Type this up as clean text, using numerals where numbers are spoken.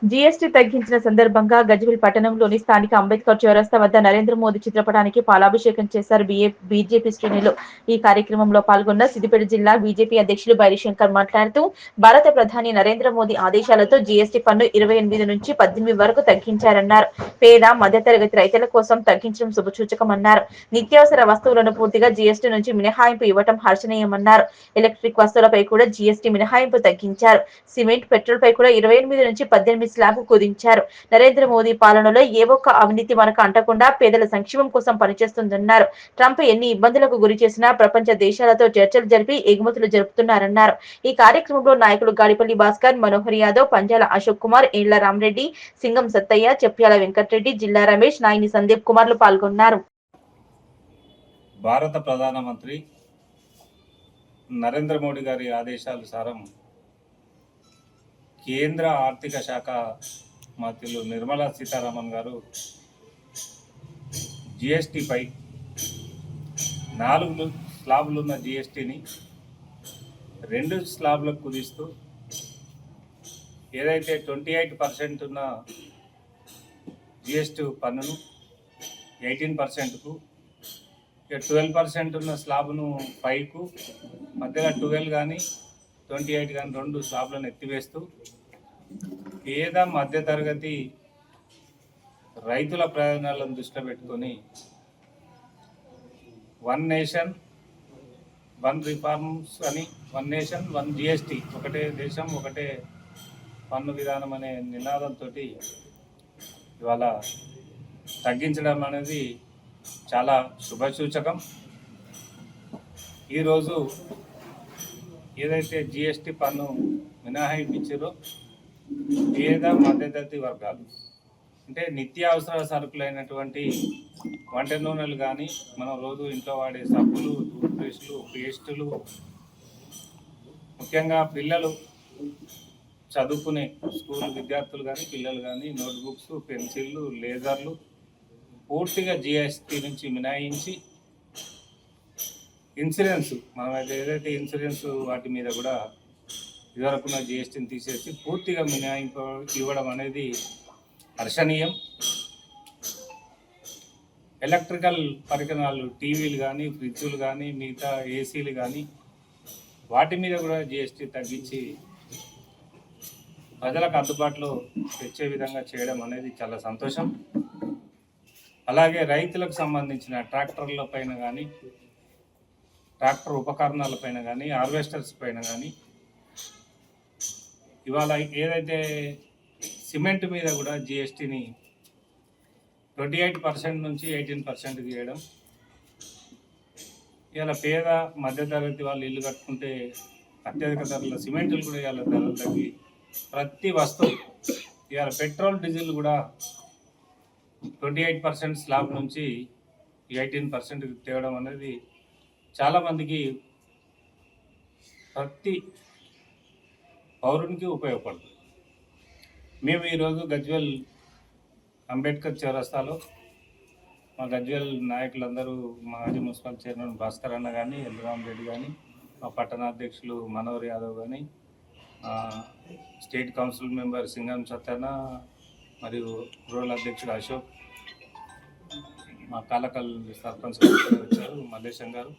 GST తగ్గించిన సందర్భంగా గజ్వేల్ పట్టణంలోని స్థానిక అంబేద్కర్ చౌరస్తా వద్ద నరేంద్ర మోదీ చిత్రపటానికి పాలాభిషేకం చేశారు బీజేపీ శ్రేణులు. ఈ కార్యక్రమంలో పాల్గొన్న సిద్దిపేట జిల్లా బీజేపీ అధ్యక్షులు బైరిశంకర్ మాట్లాడుతూ, భారత ప్రధాని నరేంద్ర మోదీ ఆదేశాలతో జీఎస్టీ పన్ను 28 నుంచి 18 వరకు తగ్గించారన్నారు. పేద మధ్యతరగతి రైతుల కోసం తగ్గించడం శుభసూచకమన్నారు. నిత్యావసర వస్తువులను పూర్తిగా జీఎస్టీ నుంచి మినహాయింపు ఇవ్వటం హర్షణీయమన్నారు. ఎలక్ట్రిక్ వస్తువులపై కూడా జీఎస్టీ మినహాయింపు తగ్గించారు. సిమెంట్, పెట్రోల్ పై కూడా 28 నుంచి 18 స్లాబ్ కుదించారు. నరేంద్ర మోదీ పాలనలో ఏ ఒక్క అవినీతి మనకు అంటకుండా పేదల సంక్షేమం కోసం పనిచేస్తుందన్నారు. ట్రంప్ ఎన్ని ఇబ్బందులకు గురి చేసినా ప్రపంచ దేశాలతో చర్చలు జరిపి ఎగుమతులు జరుపుతున్నారన్నారు. ఈ కార్యక్రమంలో నాయకులు గాడిపల్లి భాస్కర్, మనోహర్ యాదవ్, పంజాల అశోక్ కుమార్, ఏండ్ల రామరెడ్డి, సింగం సత్తయ్య, చెప్ప్యాల వెంకటరెడ్డి, జిల్లా రమేష్, నాయని సందీప్ కుమార్లు పాల్గొన్నారు. భారత ప్రధానమంత్రి నరేంద్ర మోడీ గారి ఆదేశానుసారం కేంద్ర ఆర్థిక శాఖ మంత్రులు నిర్మలా సీతారామన్ గారు జిఎస్టీపై 4 స్లాబులున్న జిఎస్టీని 2 స్లాబులకు కుదిస్తూ ఏదైతే 28% ఉన్న జిఎస్టీ పన్నును 18%కు, 12% ఉన్న స్లాబ్ను 5కు, మధ్యలో 12 కానీ 28 కానీ 2 స్లాబ్లను ఎత్తివేస్తూ పేద మధ్యతరగతి రైతుల ప్రయోజనాలను దృష్టిలో పెట్టుకొని 1 నేషన్ 1 రిఫార్మ్స్ అని, 1 నేషన్ 1 జిఎస్టీ, ఒకటే దేశం ఒకటే పన్ను విధానం అనే నినాదంతో ఇవాళ తగ్గించడం అనేది చాలా శుభసూచకం. ఈరోజు ఏదైతే జిఎస్టీ పన్ను మినహాయించారో పేద మధ్యతరగతి వర్గాలు అంటే నిత్యావసర సరుకులైనటువంటి వంట నూనెలు కానీ, మనం రోజు ఇంట్లో వాడే సబ్బులు, టూత్పేస్టులు, పేస్టులు, ముఖ్యంగా పిల్లలు చదువుకునే స్కూల్ విద్యార్థులు కానీ, పిల్లలు కానీ నోట్బుక్స్, పెన్సిళ్ళు, లేజర్లు పూర్తిగా జిఎస్టీ నుంచి మినహాయించి, ఇన్సూరెన్స్ మనం ఏదైతే ఇన్సూరెన్స్ వాటి మీద కూడా ఇదివరకున్న జిఎస్టీని తీసేసి పూర్తిగా మినహాయింపు ఇవ్వడం అనేది హర్షణీయం. ఎలక్ట్రికల్ పరికరాలు, టీవీలు కానీ, ఫ్రిడ్జులు కానీ, మిగతా ఏసీలు కానీ వాటి మీద కూడా జిఎస్టీ తగ్గించి ప్రజలకు అందుబాటులో తెచ్చే విధంగా చేయడం అనేది చాలా సంతోషం. అలాగే రైతులకు సంబంధించిన ట్రాక్టర్ల పైన కానీ, ట్రాక్టర్ ఉపకరణాల పైన కానీ, హార్వెస్టర్స్ పైన కానీ ఇవాళ ఏదైతే సిమెంట్ మీద కూడా జిఎస్టీని 28% నుంచి 18% చేయడం, ఇవాళ పేద మధ్యతరగతి వాళ్ళు ఇల్లు కట్టుకుంటే అత్యధిక ధరల సిమెంట్లు కూడా ఇవాళ ధరలు తగ్గి ప్రతి వస్తువు ఇవాళ పెట్రోల్, డీజిల్ కూడా 28% స్లాబ్ నుంచి 18% తేవడం అనేది చాలామందికి, ప్రతి పౌరునికి ఉపయోగపడుతుంది. మేము ఈరోజు గజ్వేల్ అంబేద్కర్ చౌరస్తాలో మా గజ్వేల్ నాయకులందరూ, మాజీ మున్సిపల్ చైర్మన్ భాస్కర్ అన్న కానీ, ఎల్రామ్ రెడ్డి కానీ, మా పట్టణాధ్యక్షులు మనోహర్ యాదవ్ కానీ, స్టేట్ కౌన్సిల్ మెంబర్ సింగం సత్యన్న, మరియు రూరల్ అధ్యక్షుడు అశోక్, మా కాలకల్ సర్పంచ్ వచ్చారు మల్లేశం గారు.